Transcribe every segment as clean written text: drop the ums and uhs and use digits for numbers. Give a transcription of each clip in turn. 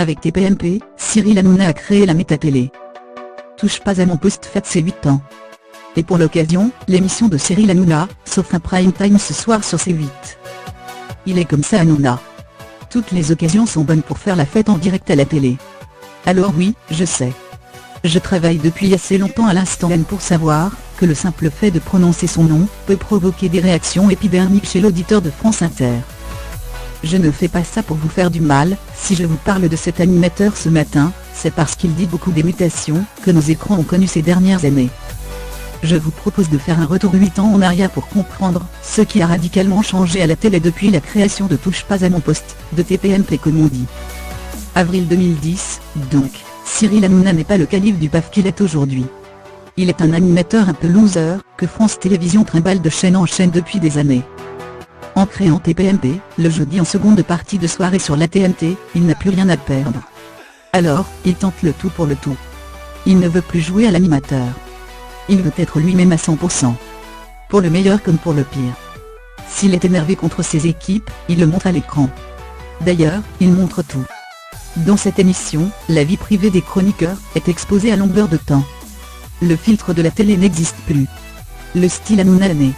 Avec TPMP, Cyril Hanouna a créé la métatélé. Touche pas à mon poste fête ses 8 ans. Et pour l'occasion, l'émission de Cyril Hanouna, sauf un prime time ce soir sur C8. Il est comme ça Hanouna. Toutes les occasions sont bonnes pour faire la fête en direct à la télé. Alors oui, je sais. Je travaille depuis assez longtemps à l'instant N pour savoir que le simple fait de prononcer son nom peut provoquer des réactions épidermiques chez l'auditeur de France Inter. Je ne fais pas ça pour vous faire du mal. Si je vous parle de cet animateur ce matin, c'est parce qu'il dit beaucoup des mutations que nos écrans ont connues ces dernières années. Je vous propose de faire un retour 8 ans en arrière pour comprendre ce qui a radicalement changé à la télé depuis la création de Touche pas à mon poste, de TPMP comme on dit. Avril 2010, donc, Cyril Hanouna n'est pas le calife du paf qu'il est aujourd'hui. Il est un animateur un peu loser, que France Télévisions trimballe de chaîne en chaîne depuis des années. En créant TPMP, le jeudi en seconde partie de soirée sur la TNT, il n'a plus rien à perdre. Alors, il tente le tout pour le tout. Il ne veut plus jouer à l'animateur. Il veut être lui-même à 100%. Pour le meilleur comme pour le pire. S'il est énervé contre ses équipes, il le montre à l'écran. D'ailleurs, il montre tout. Dans cette émission, la vie privée des chroniqueurs est exposée à longueur de temps. Le filtre de la télé n'existe plus. Le style Hanouna est né.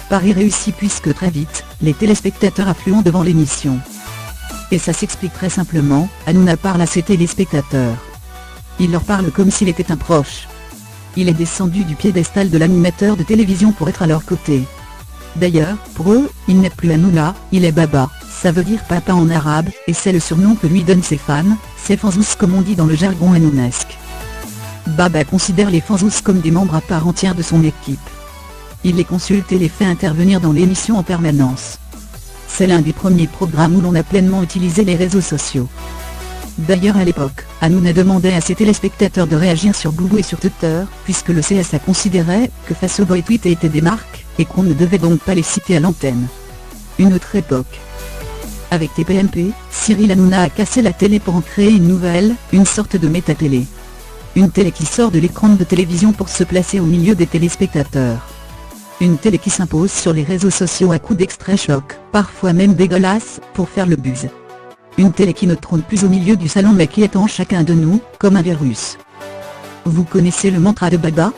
Paris réussit puisque très vite, les téléspectateurs affluent devant l'émission. Et ça s'explique très simplement, Hanouna parle à ses téléspectateurs. Il leur parle comme s'il était un proche. Il est descendu du piédestal de l'animateur de télévision pour être à leur côté. D'ailleurs, pour eux, il n'est plus Hanouna, il est Baba, ça veut dire papa en arabe, et c'est le surnom que lui donnent ses fans, ses fanzous comme on dit dans le jargon hanounesque. Baba considère les fanzous comme des membres à part entière de son équipe. Il les consulte et les fait intervenir dans l'émission en permanence. C'est l'un des premiers programmes où l'on a pleinement utilisé les réseaux sociaux. D'ailleurs à l'époque, Hanouna demandait à ses téléspectateurs de réagir sur Google et sur Twitter, puisque le CSA considérait que Facebook et Twitter étaient des marques, et qu'on ne devait donc pas les citer à l'antenne. Une autre époque. Avec TPMP, Cyril Hanouna a cassé la télé pour en créer une nouvelle, une sorte de métatélé. Une télé qui sort de l'écran de télévision pour se placer au milieu des téléspectateurs. Une télé qui s'impose sur les réseaux sociaux à coups d'extraits chocs, parfois même dégueulasses, pour faire le buzz. Une télé qui ne trône plus au milieu du salon mais qui est en chacun de nous, comme un virus. Vous connaissez le mantra de Baba ?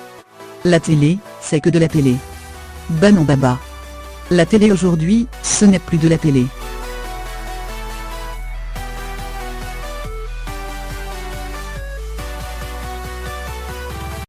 La télé, c'est que de la télé. Bah non Baba. La télé aujourd'hui, ce n'est plus de la télé.